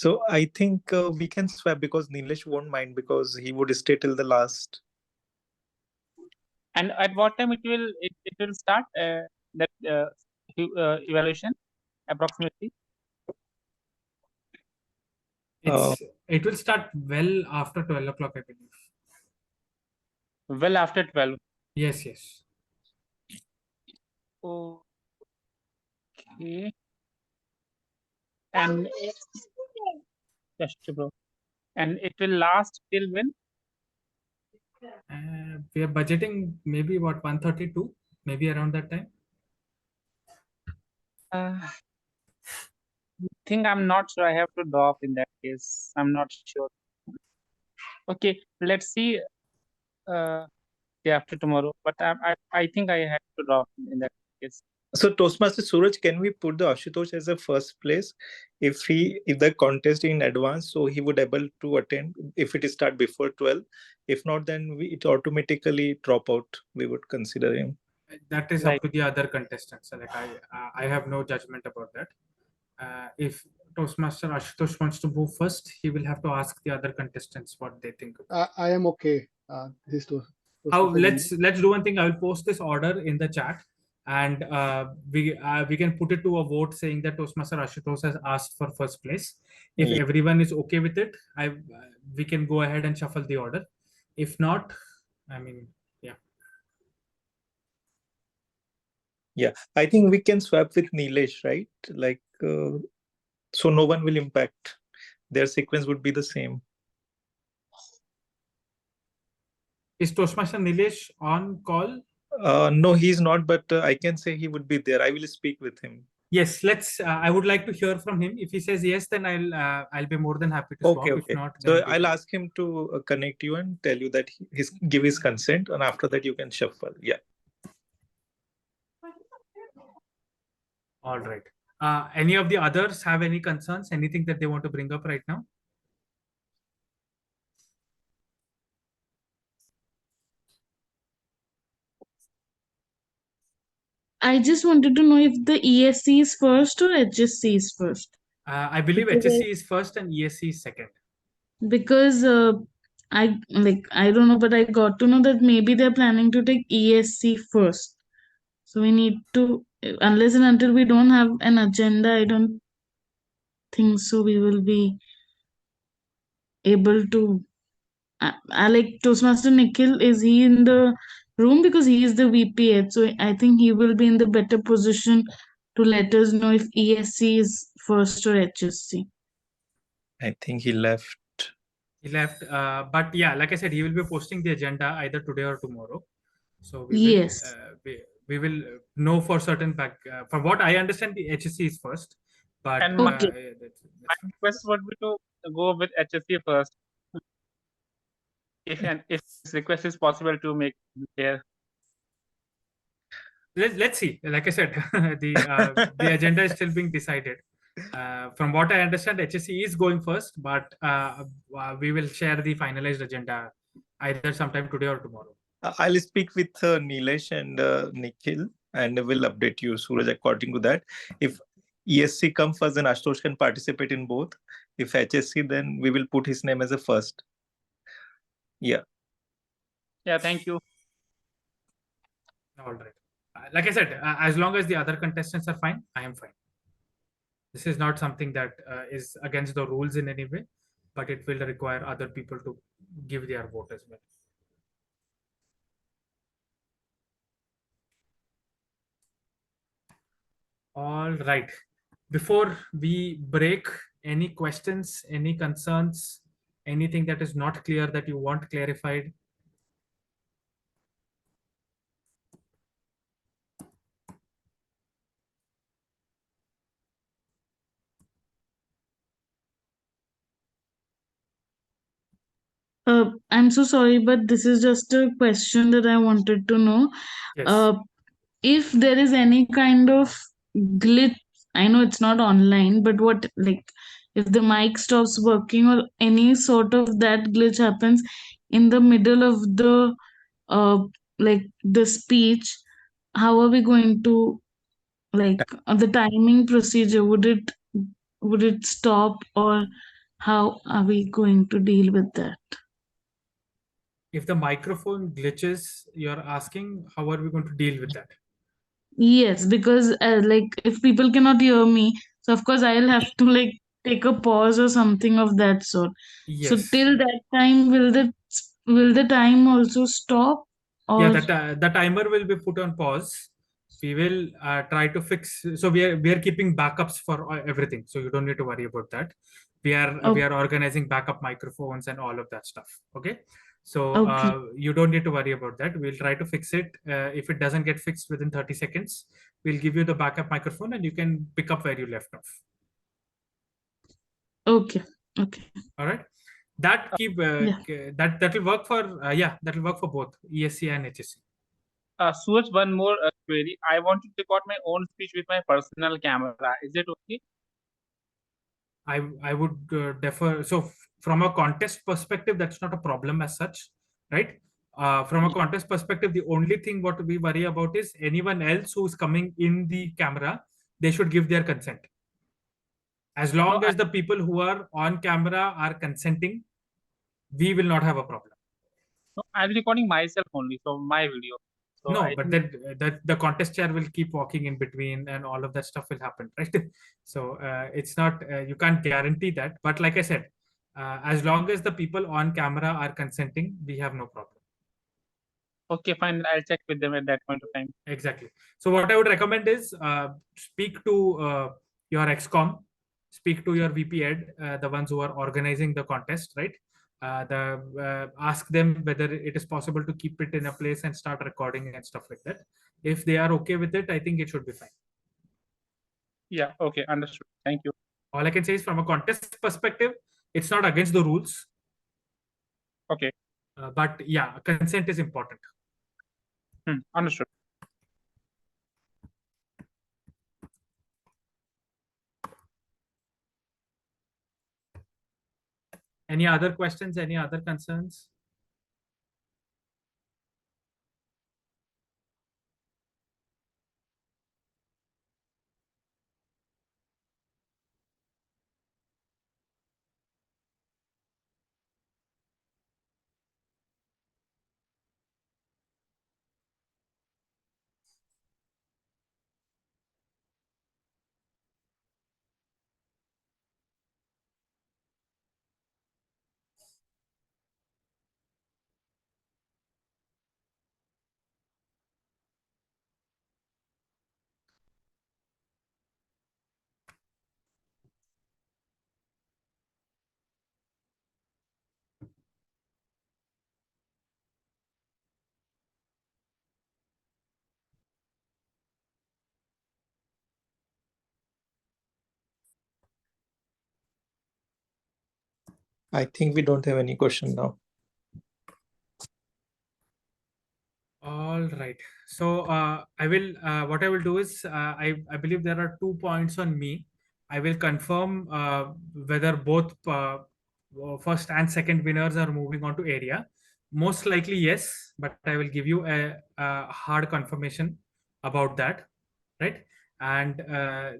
Speaker 4: So I think we can swap because Nilesh won't mind because he would stay till the last.
Speaker 5: And at what time it will start that evaluation approximately?
Speaker 2: It will start well after 12 o'clock, I believe.
Speaker 5: Well after 12.
Speaker 2: Yes, yes.
Speaker 5: Okay. And just bro. And it will last till when?
Speaker 2: We are budgeting maybe what 132, maybe around that time.
Speaker 5: Think I'm not sure. I have to drop in that case. I'm not sure. Okay, let's see. Day after tomorrow, but I think I have to drop in that case.
Speaker 4: So Toastmaster Suraj, can we put the Ashutosh as a first place if the contest in advance, so he would able to attend if it start before 12. If not, then it automatically drop out. We would consider him.
Speaker 2: That is
Speaker 5: Right.
Speaker 2: up to the other contestants. Like I have no judgment about that. If Toastmaster Ashutosh wants to move first, he will have to ask the other contestants what they think.
Speaker 3: I am okay. This to
Speaker 2: How let's do one thing. I will post this order in the chat, and we can put it to a vote saying that Toastmaster Ashutosh has asked for first place. If
Speaker 4: Yeah.
Speaker 2: everyone is okay with it, we can go ahead and shuffle the order. If not, I mean, yeah.
Speaker 4: Yeah, I think we can swap with Nilesh, right? Like, so no one will impact. Their sequence would be the same.
Speaker 2: Is Toastmaster Nilesh on call?
Speaker 4: No, he's not, but I can say he would be there. I will speak with him.
Speaker 2: Yes, let's. I would like to hear from him. If he says yes, then I'll be more than happy to swap.
Speaker 4: Okay.
Speaker 2: If not,
Speaker 4: So
Speaker 2: then
Speaker 4: I'll ask him to connect you and tell you that give his consent, and after that you can shuffle. Yeah.
Speaker 2: All right. Any of the others have any concerns? Anything that they want to bring up right now?
Speaker 6: I just wanted to know if the ESC is first or HSC is first.
Speaker 2: I believe
Speaker 6: Because
Speaker 2: HSC is first and ESC is second.
Speaker 6: Because I don't know, but I got to know that maybe they're planning to take ESC first. So we need to, unless and until we don't have an agenda, I don't think so we will be able to. I like Toastmaster Nikhil. Is he in the room? Because he is the VP, so I think he will be in the better position to let us know if ESC is first or HSC.
Speaker 4: I think he left.
Speaker 2: He left, but yeah, like I said, he will be posting the agenda either today or tomorrow. So
Speaker 6: Yes.
Speaker 2: we will know for certain back. From what I understand, the HSC is first, but
Speaker 5: And
Speaker 6: Okay.
Speaker 5: my request would be to go with HSC first. If this request is possible to make here.
Speaker 2: Let's see. Like I said, the agenda is still being decided. From what I understand, HSC is going first, but we will share the finalized agenda either sometime today or tomorrow.
Speaker 4: I'll speak with Nilesh and Nikhil, and we'll update you, Suraj, according to that. If ESC comes first, then Ashutosh can participate in both. If HSC, then we will put his name as a first. Yeah.
Speaker 5: Yeah, thank you.
Speaker 2: All right. Like I said, as long as the other contestants are fine, I am fine. This is not something that is against the rules in any way, but it will require other people to give their vote as well. All right. Before we break, any questions, any concerns, anything that is not clear that you want clarified?
Speaker 6: I'm so sorry, but this is just a question that I wanted to know.
Speaker 2: Yes.
Speaker 6: If there is any kind of glitch, I know it's not online, but what, like, if the mic stops working or any sort of that glitch happens in the middle of the like the speech, how are we going to, like, the timing procedure? Would it stop, or how are we going to deal with that?
Speaker 2: If the microphone glitches, you're asking how are we going to deal with that?
Speaker 6: Yes, because like if people cannot hear me, so of course I'll have to like take a pause or something of that sort. So
Speaker 2: Yes.
Speaker 6: till that time, will the time also stop?
Speaker 2: Yeah,
Speaker 6: Or
Speaker 2: the timer will be put on pause. We will try to fix. So we are keeping backups for everything. So you don't need to worry about that. We are organizing backup microphones and all of that stuff. Okay. So
Speaker 6: okay,
Speaker 2: you don't need to worry about that. We'll try to fix it. If it doesn't get fixed within 30 seconds, we'll give you the backup microphone and you can pick up where you left off.
Speaker 6: okay, okay.
Speaker 2: All right. That
Speaker 6: Yeah.
Speaker 2: that will work for that will work for both ESC and HSC.
Speaker 5: Suraj, one more query. I want to record my own speech with my personal camera. Is it okay?
Speaker 2: I would defer. So from a contest perspective, that's not a problem as such, right? From a contest perspective, the only thing what we worry about is anyone else who's coming in the camera, they should give their consent. As long
Speaker 5: No,
Speaker 2: as the people who are on camera are consenting, we will not have a problem.
Speaker 5: no, I'll be recording myself only, so my video. So
Speaker 2: No,
Speaker 5: I
Speaker 2: but
Speaker 5: think
Speaker 2: then the contest chair will keep walking in between and all of that stuff will happen, right? So it's not, you can't guarantee that. But like I said, as long as the people on camera are consenting, we have no problem.
Speaker 5: okay, fine. I'll check with them at that point of time.
Speaker 2: Exactly. So what I would recommend is speak to your XCOM, speak to your VP Ed, the ones who are organizing the contest, right? Ask them whether it is possible to keep it in a place and start recording and stuff like that. If they are okay with it, I think it should be fine.
Speaker 5: Yeah, okay, understood. Thank you.
Speaker 2: All I can say is from a contest perspective, it's not against the rules.
Speaker 5: Okay.
Speaker 2: But yeah, consent is important.
Speaker 5: Understood.
Speaker 2: Any other questions? Any other concerns?
Speaker 4: I think we don't have any question now.
Speaker 2: All right. So I will. What I will do is I believe there are 2 points on me. I will confirm whether both first and second winners are moving on to area. Most likely yes, but I will give you a hard confirmation about that, right? And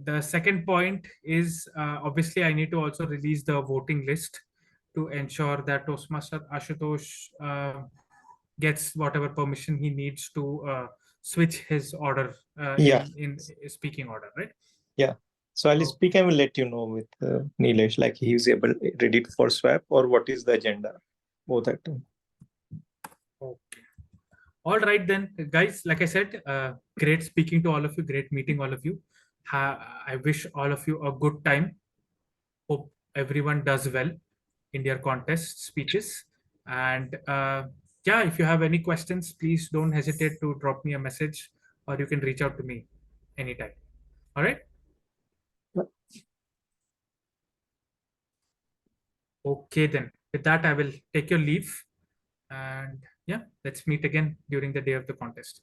Speaker 2: the second point is obviously I need to also release the voting list to ensure that Toastmaster Ashutosh gets whatever permission he needs to switch his order in speaking order, right?
Speaker 4: Yeah. So I'll speak and will let you know with Nilesh, like he's ready for swap or what is the agenda. Both at time.
Speaker 2: Okay. All right then, guys. Like I said, great speaking to all of you. Great meeting all of you. I wish all of you a good time. Hope everyone does well in their contest speeches. And yeah, if you have any questions, please don't hesitate to drop me a message or you can reach out to me anytime. All right. Okay, then with that, I will take your leave and yeah, let's meet again during the day of the contest.